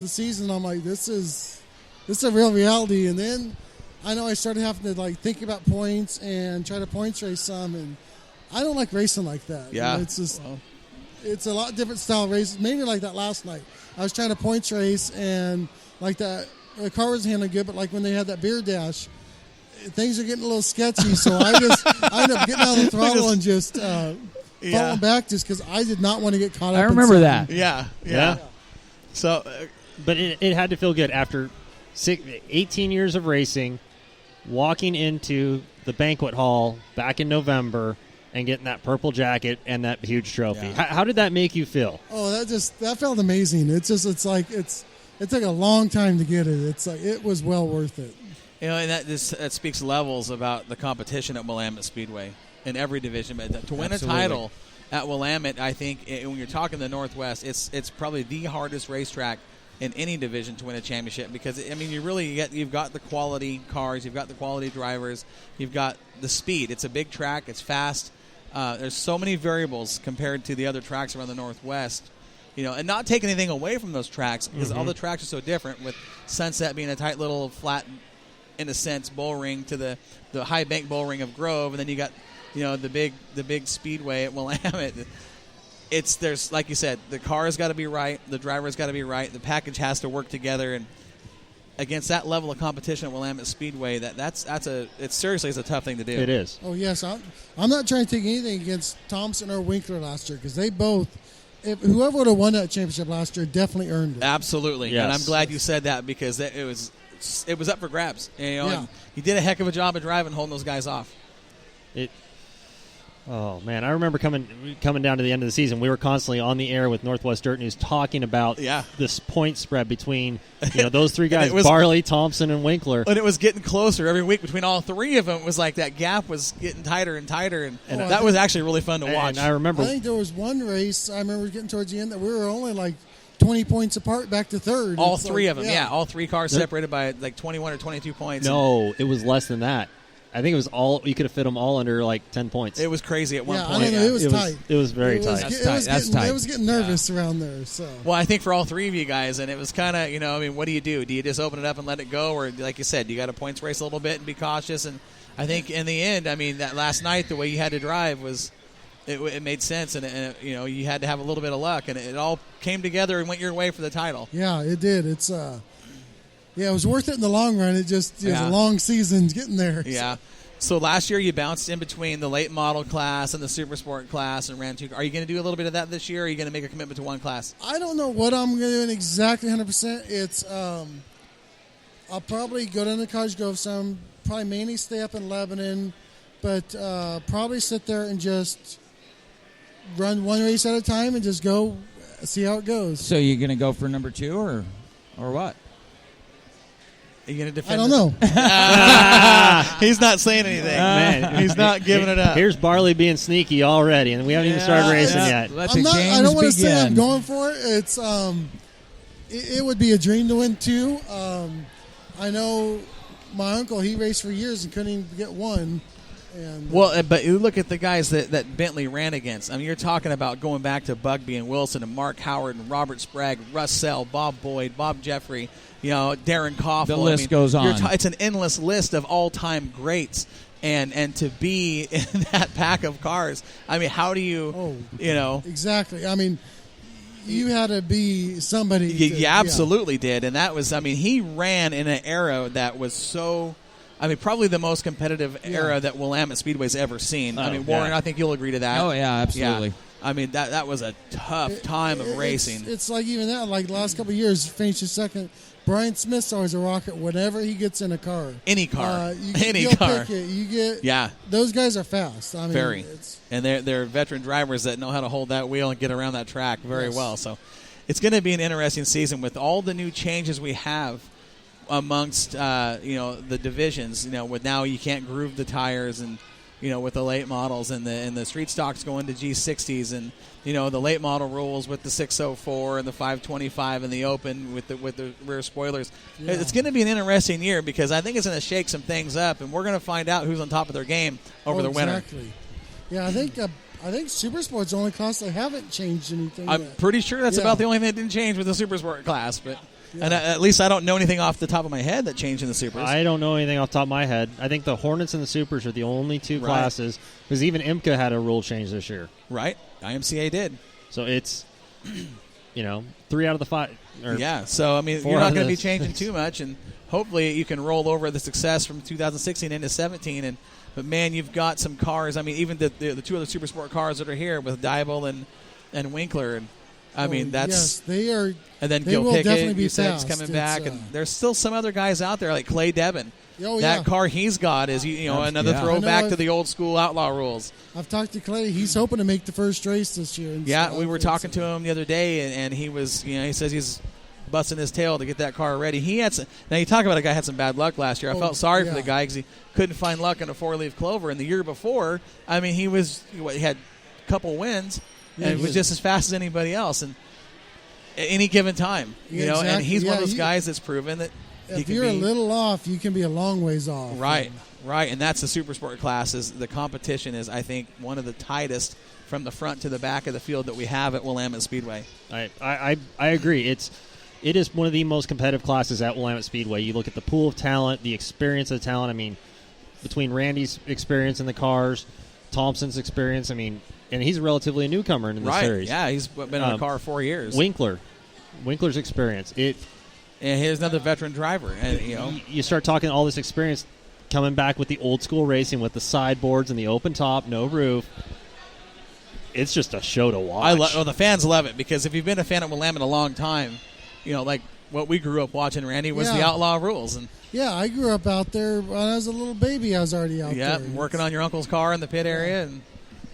the season, I'm like, this is a real reality. And then I know I started having to think about points and try to points race some, and I don't like racing like that. Yeah, it's just it's a lot different style race. Maybe like that last night, I was trying to points race and like that the car was handling good, but like when they had that beer dash, things are getting a little sketchy. So I ended up getting out of the throttle and just falling back just because I did not want to get caught up. I remember that. Yeah. So, but it had to feel good after 18 years of racing, walking into the banquet hall back in November and getting that purple jacket and that huge trophy. Yeah. How did that make you feel? Oh, that felt amazing. It took a long time to get it. It's like it was well worth it. And that speaks levels about the competition at Willamette Speedway in every division. But to win a title at Willamette, I think when you're talking the Northwest, it's probably the hardest racetrack in any division to win a championship, because you've got the quality cars, you've got the quality drivers, you've got the speed. It's a big track, it's fast. There's so many variables compared to the other tracks around the Northwest, and not take anything away from those tracks, because all the tracks are so different, with Sunset being a tight little flat, in a sense, bull ring to the high bank bull ring of Grove, and then you got the big speedway at Willamette. There's like you said, the car's got to be right, the driver's got to be right, the package has to work together, and against that level of competition at Willamette Speedway, it's seriously a tough thing to do. It is. Oh yes, I'm not trying to take anything against Thompson or Winkler last year, because they both, whoever would have won that championship last year definitely earned it. Absolutely, yes. And I'm glad you said that, because it was up for grabs. And he did a heck of a job of driving, holding those guys off. Oh man, I remember coming down to the end of the season. We were constantly on the air with Northwest Dirt News talking about this point spread between those three guys, Barley, Thompson, and Winkler. And it was getting closer every week between all three of them. It was like that gap was getting tighter and tighter, and that was actually really fun to watch. And I remember, I think there was one race I remember getting towards the end that we were only like 20 points apart back to third. All three of them, all three cars separated by like 21 or 22 points. No, it was less than that. I think it was you could have fit them all under like 10 points. It was crazy at one point. I know, it was tight. It was very tight. That's tight. It was getting nervous around there. So. Well, I think for all three of you guys, and it was kind of, what do you do? Do you just open it up and let it go? Or, like you said, you got to points race a little bit and be cautious? And I think in the end, that last night, the way you had to drive was, it made sense. And you had to have a little bit of luck. And it all came together and went your way for the title. Yeah, it did. It was worth it in the long run. It was a long season getting there. Yeah. So last year you bounced in between the late model class and the super sport class and ran two. Are you going to do a little bit of that this year, or are you going to make a commitment to one class? I don't know what I'm going to do in exactly 100%. It's I'll probably go down to Cottage Grove some, probably mainly stay up in Lebanon, but probably sit there and just run one race at a time and just go see how it goes. So you're going to go for number 2 or what? Are you going to defend I don't know. He's not saying anything. Man, he's not giving it up. Here's Barley being sneaky already, and we haven't even started racing yet. Let I don't want to say I'm going for it. It's it would be a dream to win 2. I know my uncle, he raced for years and couldn't even get one. And, but you look at the guys that Bentley ran against. I mean, you're talking about going back to Bugby and Wilson and Mark Howard and Robert Sprague, Russ Sell, Bob Boyd, Bob Jeffrey, Darren Koffel. The list goes on. It's an endless list of all-time greats. And to be in that pack of cars, I mean, how do you, Exactly. I mean, you had to be somebody. You absolutely did. And that was, he ran in an era that was so... probably the most competitive era that Willamette Speedway's ever seen. Warren, I think you'll agree to that. Oh, yeah, absolutely. Yeah. That was a tough time of racing. It's like even that, like the last couple of years, finished second. Brian Smith's always a rocket whenever he gets in a car. Any car. Any car. car. Pick it. You get, those guys are fast. Very. And they're veteran drivers that know how to hold that wheel and get around that track very well. So it's going to be an interesting season with all the new changes we have amongst the divisions, with now you can't groove the tires, and with the late models and the street stocks going to G60s, and the late model rules with the 604 and the 525 and the open with the rear spoilers. It's going to be an interesting year, because I think it's going to shake some things up, and we're going to find out who's on top of their game over the winter. Exactly. Yeah, I think Super Sport's the only class that haven't changed anything. I'm pretty sure that's about the only thing that didn't change with the Super Sport class, but. And at least I don't know anything off the top of my head that changed in the Supers. I don't know anything off the top of my head. I think the Hornets and the Supers are the only two classes, because even IMCA had a rule change this year. Right. IMCA did. So it's, 3 out of the 5. So, I mean, you're not going to be changing too much, and hopefully you can roll over the success from 2016 into 17. But, man, you've got some cars. I mean, even the two other Super Sport cars that are here with Dybel and Winkler. And I mean, that's. Yes, they are. And then they Gil will Pickett, definitely be you said, is fast. coming back. And there's still some other guys out there like Clay Devin. That car he's got is another throwback to the old school outlaw rules. I've talked to Clay. He's hoping to make the first race this year. Yeah, we were talking to him the other day, and he was, he says he's busting his tail to get that car ready. He had now you talk about a guy who had some bad luck last year. I felt sorry for the guy because he couldn't find luck in a 4-leaf clover. And the year before, I mean, he had a couple wins and was just as fast as anybody else. And at any given time, exactly. And he's one of those guys that's proven that. If you're a little off, you can be a long ways off. Right. And that's the Super Sport class. The competition is, I think, one of the tightest from the front to the back of the field that we have at Willamette Speedway. I agree. It is one of the most competitive classes at Willamette Speedway. You look at the pool of talent, the experience of talent. I mean, between Randy's experience in the cars, Thompson's experience, and he's a relatively newcomer in the series. Yeah, he's been in the car 4 years. Winkler's experience. And here's another veteran driver. And you start talking all this experience coming back with the old school racing with the sideboards and the open top, no roof. It's just a show to watch. The fans love it because if you've been a fan of Willamette a long time, like what we grew up watching, Randy, was the outlaw rules. And I grew up out there when I was a little baby. I was already out there. Yeah, working on your uncle's car in the pit area, and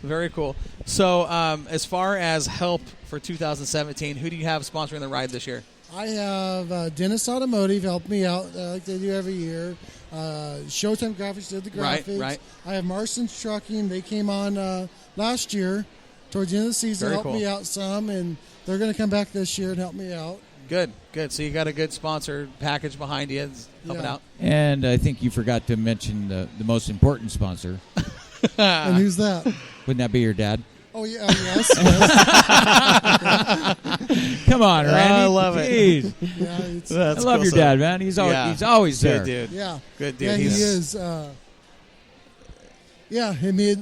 very cool. So, as far as help for 2017, who do you have sponsoring the ride this year? I have Dennis Automotive help me out like they do every year. Showtime Graphics did the graphics. Right. I have Marston's Trucking. They came on last year towards the end of the season, helped me out some, and they're going to come back this year and help me out. Good. So you got a good sponsor package behind you helping out. And I think you forgot to mention the most important sponsor. And who's that? Wouldn't that be your dad? Oh, yeah, yes. Come on, Randy. I love it. Yeah, I love your dad, man. He's always there. Good dude. Yeah. Good dude. Yeah, he is.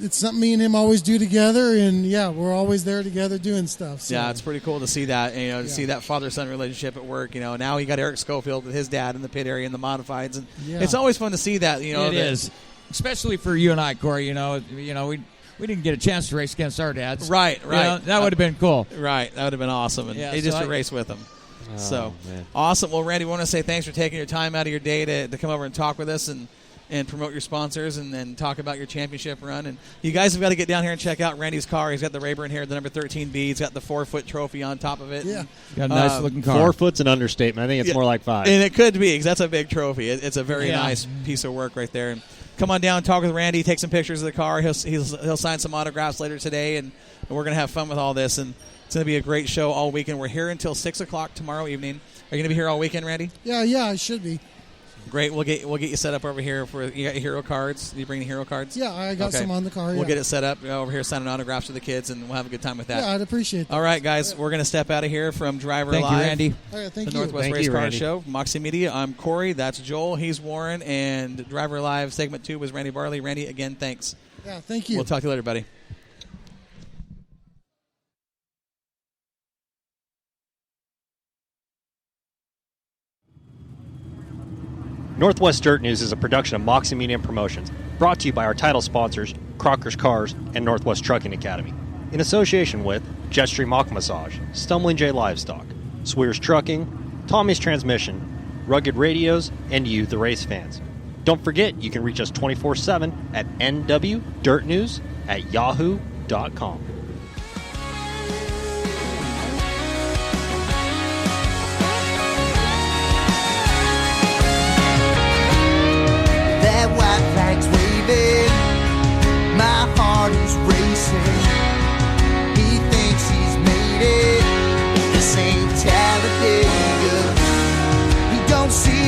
It's something me and him always do together, and we're always there together doing stuff. So. Yeah, it's pretty cool to see that. To see that father-son relationship at work. Now he got Eric Schofield with his dad in the pit area in the modifieds, and it's always fun to see that. It is, especially for you and I, Corey. We didn't get a chance to race against our dads. Right. That would have been cool. Right, that would have been awesome. And to race with them. Oh, man. Awesome. Well, Randy, we want to say thanks for taking your time out of your day to come over and talk with us and promote your sponsors and talk about your championship run. And you guys have got to get down here and check out Randy's car. He's got the Rayburn here, the number 13B. He's got the 4-foot trophy on top of it. Yeah. Got a nice-looking car. 4 foot's an understatement. I think it's more like 5. And it could be because that's a big trophy. It's a very nice piece of work right there. And come on down, talk with Randy, take some pictures of the car. He'll sign some autographs later today, and we're going to have fun with all this. And it's going to be a great show all weekend. We're here until 6 o'clock tomorrow evening. Are you going to be here all weekend, Randy? Yeah, I should be. Great. We'll get you set up over here for you got your hero cards. Do you bring the hero cards? Yeah, I got some on the car. We'll get it set up over here, signing autographs for the kids, and we'll have a good time with that. Yeah, I'd appreciate that. All right, guys, we're going to step out of here from Driver Live. Thank you, Randy. All right, thank the you. Northwest Race Car Show, Moxie Media. I'm Corey. That's Joel. He's Warren. And Driver Live Segment 2 was Randy Barley. Randy, again, thanks. Yeah, thank you. We'll talk to you later, buddy. Northwest Dirt News is a production of Moxie Media and Promotions, brought to you by our title sponsors, Crocker's Cars and Northwest Trucking Academy, in association with Jetstream Aqua Massage, Stumbling J Livestock, Swears Trucking, Tommy's Transmission, Rugged Radios, and you, the race fans. Don't forget, you can reach us 24/7 at nwdirtnews@yahoo.com. That white flag's waving, my heart is racing. He thinks he's made it, this ain't Talladega. He don't see